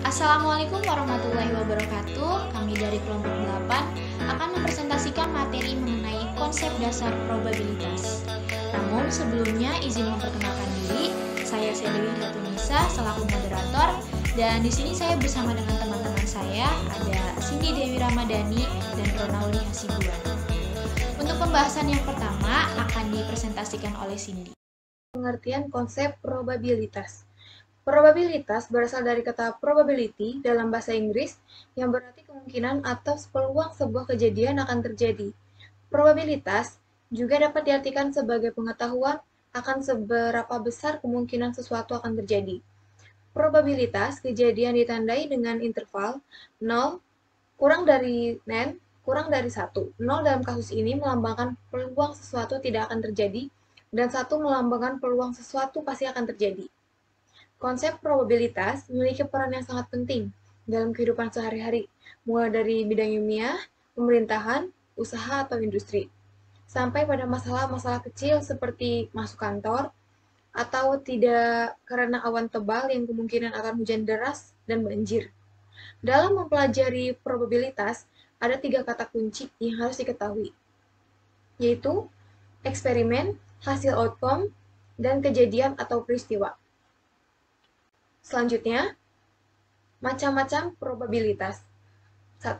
Assalamualaikum warahmatullahi wabarakatuh. Kami dari kelompok 8 akan mempresentasikan materi mengenai konsep dasar probabilitas. Namun sebelumnya izin memperkenalkan diri, saya Dewi Ratunisa selaku moderator, dan di sini saya bersama dengan teman-teman saya ada Cindy Dewi Ramadhani dan Ronauli Hasibuan. Untuk pembahasan yang pertama akan dipresentasikan oleh Cindy. Pengertian konsep probabilitas. Probabilitas berasal dari kata probability dalam bahasa Inggris yang berarti kemungkinan atau peluang sebuah kejadian akan terjadi. Probabilitas juga dapat diartikan sebagai pengetahuan akan seberapa besar kemungkinan sesuatu akan terjadi. Probabilitas kejadian ditandai dengan interval 0 kurang dari n kurang dari 1. 0 dalam kasus ini melambangkan peluang sesuatu tidak akan terjadi dan 1 melambangkan peluang sesuatu pasti akan terjadi. Konsep probabilitas memiliki peran yang sangat penting dalam kehidupan sehari-hari, mulai dari bidang ilmiah, pemerintahan, usaha atau industri, sampai pada masalah-masalah kecil seperti masuk kantor, atau tidak karena awan tebal yang kemungkinan akan hujan deras dan banjir. Dalam mempelajari probabilitas, ada 3 kata kunci yang harus diketahui, yaitu eksperimen, hasil outcome, dan kejadian atau peristiwa. Selanjutnya, macam-macam probabilitas. 1.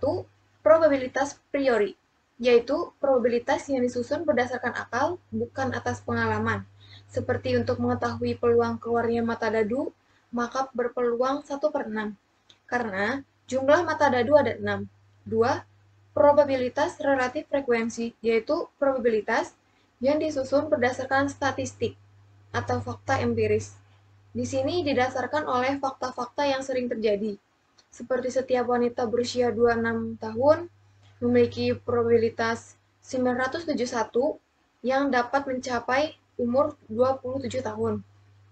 Probabilitas priori, yaitu probabilitas yang disusun berdasarkan akal, bukan atas pengalaman. Seperti untuk mengetahui peluang keluarnya mata dadu, maka berpeluang 1/6, karena jumlah mata dadu ada 6. 2. Probabilitas relatif frekuensi, yaitu probabilitas yang disusun berdasarkan statistik atau fakta empiris. Di sini didasarkan oleh fakta-fakta yang sering terjadi, seperti setiap wanita berusia 26 tahun memiliki probabilitas 971 yang dapat mencapai umur 27 tahun.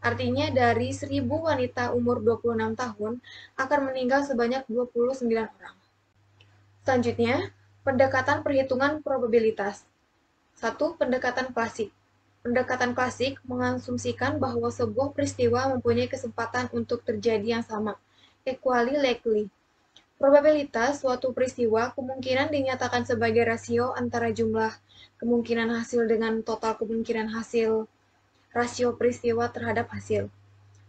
Artinya dari 1000 wanita umur 26 tahun akan meninggal sebanyak 29 orang. Selanjutnya, pendekatan perhitungan probabilitas. 1. Pendekatan klasik. Pendekatan klasik mengasumsikan bahwa sebuah peristiwa mempunyai kesempatan untuk terjadi yang sama, equally likely. Probabilitas suatu peristiwa kemungkinan dinyatakan sebagai rasio antara jumlah kemungkinan hasil dengan total kemungkinan hasil, rasio peristiwa terhadap hasil.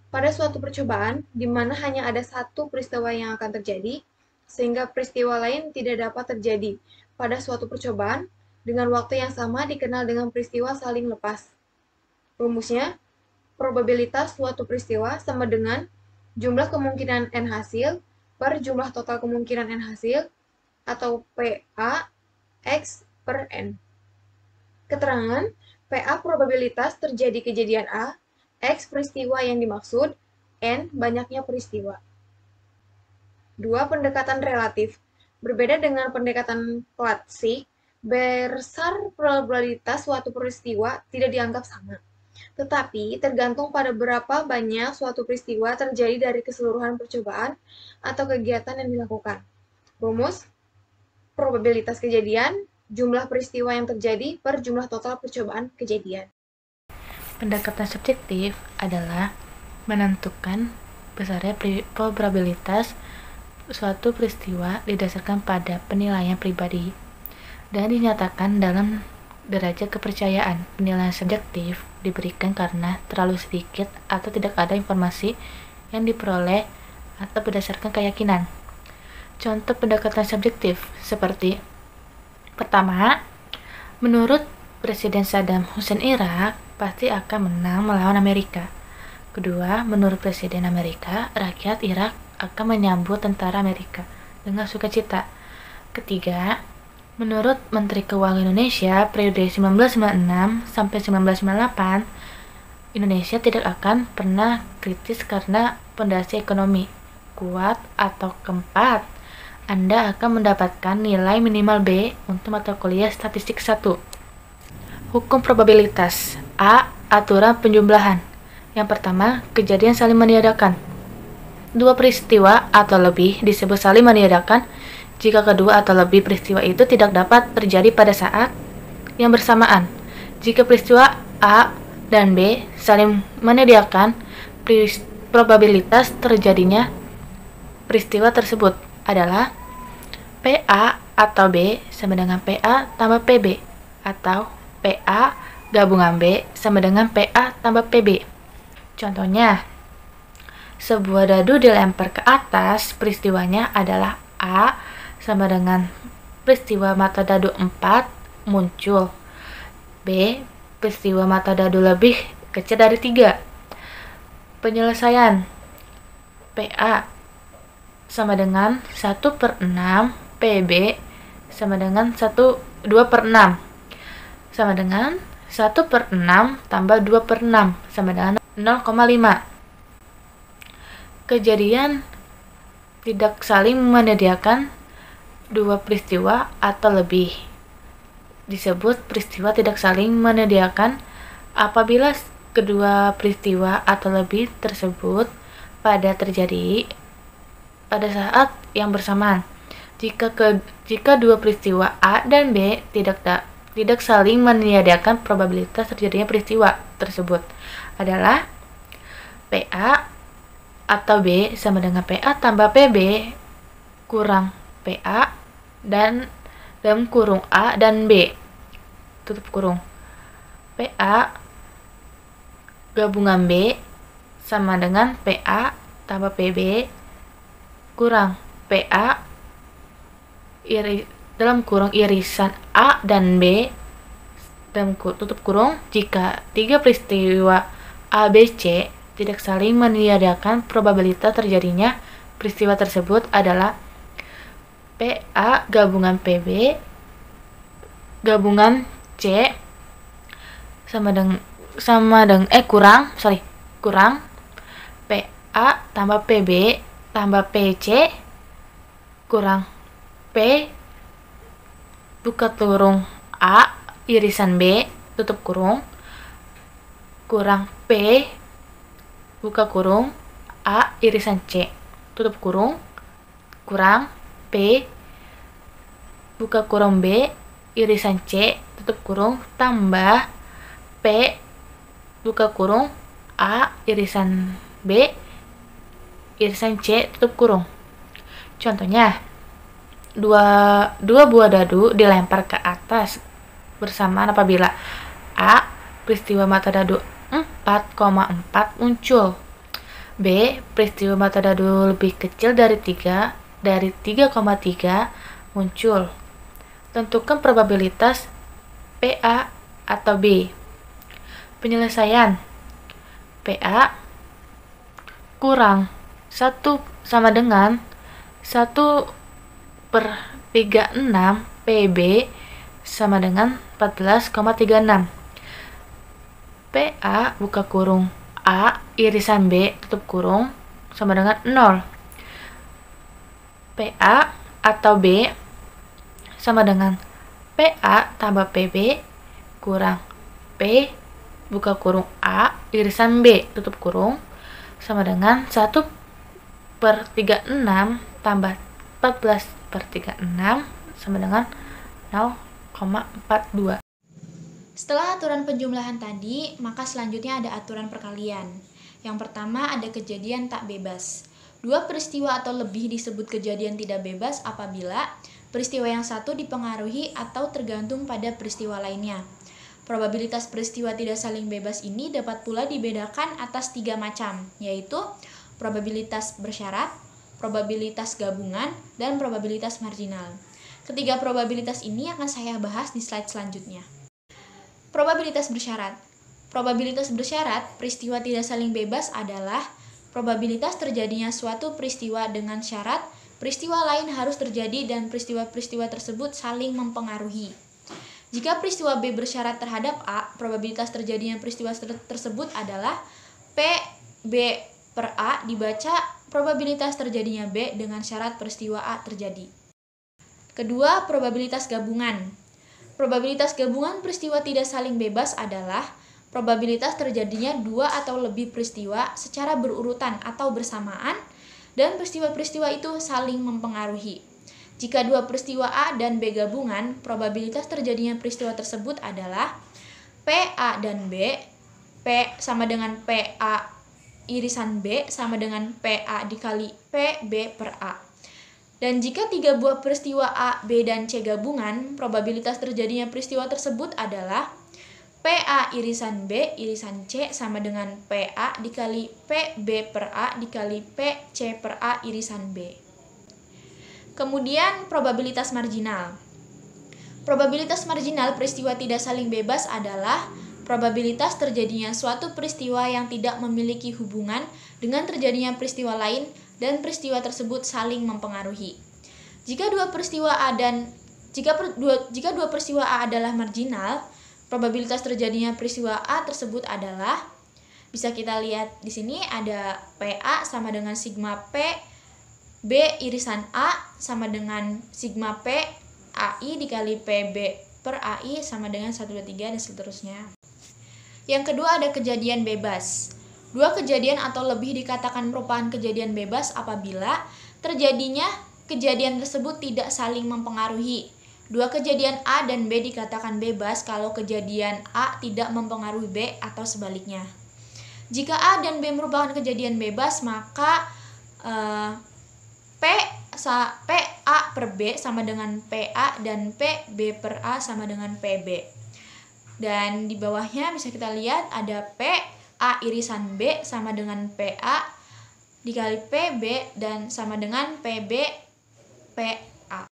Pada suatu percobaan, di mana hanya ada satu peristiwa yang akan terjadi, sehingga peristiwa lain tidak dapat terjadi pada suatu percobaan, dengan waktu yang sama dikenal dengan peristiwa saling lepas. Rumusnya, probabilitas suatu peristiwa sama dengan jumlah kemungkinan N hasil per jumlah total kemungkinan N hasil, atau PA X per N. Keterangan, PA probabilitas terjadi kejadian A, X peristiwa yang dimaksud, N banyaknya peristiwa. 2. Pendekatan relatif. Berbeda dengan pendekatan klasik, besar probabilitas suatu peristiwa tidak dianggap sama, tetapi tergantung pada berapa banyak suatu peristiwa terjadi dari keseluruhan percobaan atau kegiatan yang dilakukan. Rumus, probabilitas kejadian, jumlah peristiwa yang terjadi per jumlah total percobaan kejadian. Pendekatan subjektif adalah menentukan besarnya probabilitas suatu peristiwa didasarkan pada penilaian pribadi dan dinyatakan dalam derajat kepercayaan. Penilaian subjektif diberikan karena terlalu sedikit atau tidak ada informasi yang diperoleh atau berdasarkan keyakinan. Contoh pendekatan subjektif seperti: pertama, menurut Presiden Saddam Hussein Irak pasti akan menang melawan Amerika. Kedua, menurut Presiden Amerika, rakyat Irak akan menyambut tentara Amerika dengan sukacita. Ketiga, menurut Menteri Keuangan Indonesia periode 1996 sampai 1998, Indonesia tidak akan pernah kritis karena fondasi ekonomi kuat. Atau keempat, Anda akan mendapatkan nilai minimal B untuk mata kuliah statistik 1. Hukum probabilitas. A. Aturan penjumlahan. Yang pertama, kejadian saling meniadakan. 2 peristiwa atau lebih disebut saling meniadakan jika kedua atau lebih peristiwa itu tidak dapat terjadi pada saat yang bersamaan. Jika peristiwa A dan B saling menyediakan, probabilitas terjadinya peristiwa tersebut adalah PA atau B sama dengan PA tambah PB, atau PA gabungan B sama dengan PA tambah PB. Contohnya, sebuah dadu dilempar ke atas, peristiwanya adalah A sama dengan peristiwa mata dadu 4 muncul. B, peristiwa mata dadu lebih kecil dari 3. Penyelesaian PA sama dengan 1/6, PB sama dengan 2/6, sama dengan 1/6 tambah 2/6 sama dengan 0,5. Kejadian tidak saling menyediakan dua peristiwa atau lebih disebut peristiwa tidak saling menyediakan apabila kedua peristiwa atau lebih tersebut terjadi pada saat yang bersamaan. Jika dua peristiwa A dan B tidak saling meniadakan, probabilitas terjadinya peristiwa tersebut adalah PA atau B sama dengan PA tambah PB kurang PA dan dalam kurung A dan B tutup kurung. PA gabungan B sama dengan PA tambah PB kurang PA dalam kurung irisan A dan B dalam tutup kurung. Jika tiga peristiwa A, B, C tidak saling meniadakan, probabilitas terjadinya peristiwa tersebut adalah PA gabungan PB gabungan C kurang PA tambah PB tambah PC kurang P buka kurung A irisan B tutup kurung kurang P buka kurung A irisan C tutup kurung kurang P buka kurung B irisan C tutup kurung tambah P buka kurung A irisan B irisan C tutup kurung. Contohnya, dua buah dadu dilempar ke atas bersamaan apabila A peristiwa mata dadu 4,4 muncul, B peristiwa mata dadu lebih kecil dari 3 muncul. Tentukan probabilitas PA atau B. Penyelesaian PA kurang 1 sama dengan 1/36 PB sama dengan 14,36. PA buka kurung A irisan B tutup kurung sama dengan 0. PA atau B sama dengan PA tambah PB kurang P buka kurung A irisan B tutup kurung sama dengan 1/36 tambah 14/36 sama dengan 0,42. Setelah aturan penjumlahan tadi, maka selanjutnya ada aturan perkalian. Yang pertama ada kejadian tak bebas. Dua peristiwa atau lebih disebut kejadian tidak bebas apabila peristiwa yang satu dipengaruhi atau tergantung pada peristiwa lainnya. Probabilitas peristiwa tidak saling bebas ini dapat pula dibedakan atas 3 macam, yaitu probabilitas bersyarat, probabilitas gabungan, dan probabilitas marginal. Ketiga probabilitas ini akan saya bahas di slide selanjutnya. Probabilitas bersyarat. Probabilitas bersyarat peristiwa tidak saling bebas adalah probabilitas terjadinya suatu peristiwa dengan syarat peristiwa lain harus terjadi dan peristiwa-peristiwa tersebut saling mempengaruhi. Jika peristiwa B bersyarat terhadap A, probabilitas terjadinya peristiwa tersebut adalah PB per A dibaca probabilitas terjadinya B dengan syarat peristiwa A terjadi. Kedua, probabilitas gabungan. Probabilitas gabungan peristiwa tidak saling bebas adalah probabilitas terjadinya 2 atau lebih peristiwa secara berurutan atau bersamaan dan peristiwa-peristiwa itu saling mempengaruhi. Jika dua peristiwa A dan B gabungan, probabilitas terjadinya peristiwa tersebut adalah PA dan B, P sama dengan PA irisan B sama dengan PA dikali PB per A. Dan jika 3 buah peristiwa A, B, dan C gabungan, probabilitas terjadinya peristiwa tersebut adalah PA irisan B irisan C sama dengan PA dikali PB per A dikali PC per A irisan B. Kemudian probabilitas marginal. Probabilitas marginal peristiwa tidak saling bebas adalah probabilitas terjadinya suatu peristiwa yang tidak memiliki hubungan dengan terjadinya peristiwa lain dan peristiwa tersebut saling mempengaruhi. Jika dua peristiwa A adalah marginal, probabilitas terjadinya peristiwa A tersebut adalah, bisa kita lihat di sini ada PA sama dengan sigma P B irisan A sama dengan sigma P AI dikali PB per AI sama dengan 1, 2, 3 dan seterusnya. Yang kedua ada kejadian bebas. Dua kejadian atau lebih dikatakan merupakan kejadian bebas apabila terjadinya kejadian tersebut tidak saling mempengaruhi. Dua kejadian A dan B dikatakan bebas kalau kejadian A tidak mempengaruhi B atau sebaliknya. Jika A dan B merupakan kejadian bebas, maka PA per B sama dengan PA dan PB per A sama dengan PB. Dan di bawahnya bisa kita lihat ada PA irisan B sama dengan PA dikali PB dan sama dengan PB PA.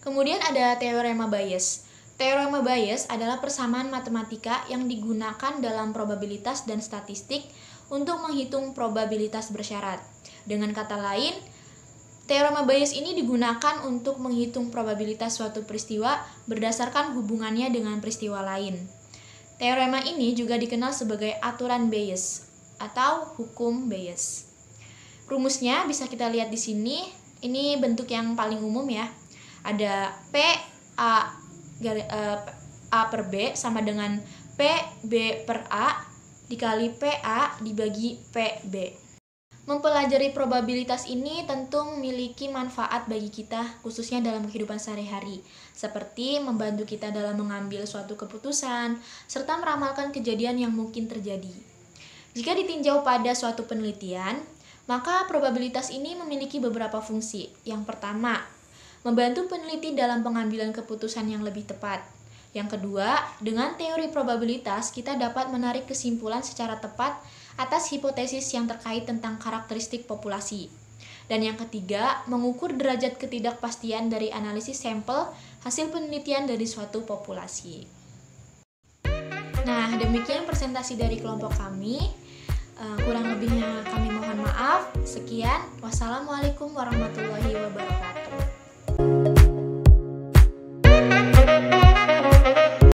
Kemudian ada teorema Bayes. Teorema Bayes adalah persamaan matematika yang digunakan dalam probabilitas dan statistik untuk menghitung probabilitas bersyarat. Dengan kata lain, teorema Bayes ini digunakan untuk menghitung probabilitas suatu peristiwa berdasarkan hubungannya dengan peristiwa lain. Teorema ini juga dikenal sebagai aturan Bayes atau hukum Bayes. Rumusnya bisa kita lihat di sini. Ini bentuk yang paling umum ya. Ada A per B sama dengan PB per A dikali PA dibagi PB. Mempelajari probabilitas ini tentu memiliki manfaat bagi kita, khususnya dalam kehidupan sehari-hari, seperti membantu kita dalam mengambil suatu keputusan, serta meramalkan kejadian yang mungkin terjadi. Jika ditinjau pada suatu penelitian, maka probabilitas ini memiliki beberapa fungsi. Yang pertama, membantu peneliti dalam pengambilan keputusan yang lebih tepat. Yang kedua, dengan teori probabilitas, kita dapat menarik kesimpulan secara tepat atas hipotesis yang terkait tentang karakteristik populasi. Dan yang ketiga, mengukur derajat ketidakpastian dari analisis sampel hasil penelitian dari suatu populasi. Nah, demikian presentasi dari kelompok kami. Kurang lebihnya kami mohon maaf. Sekian, wassalamualaikum warahmatullahi wabarakatuh.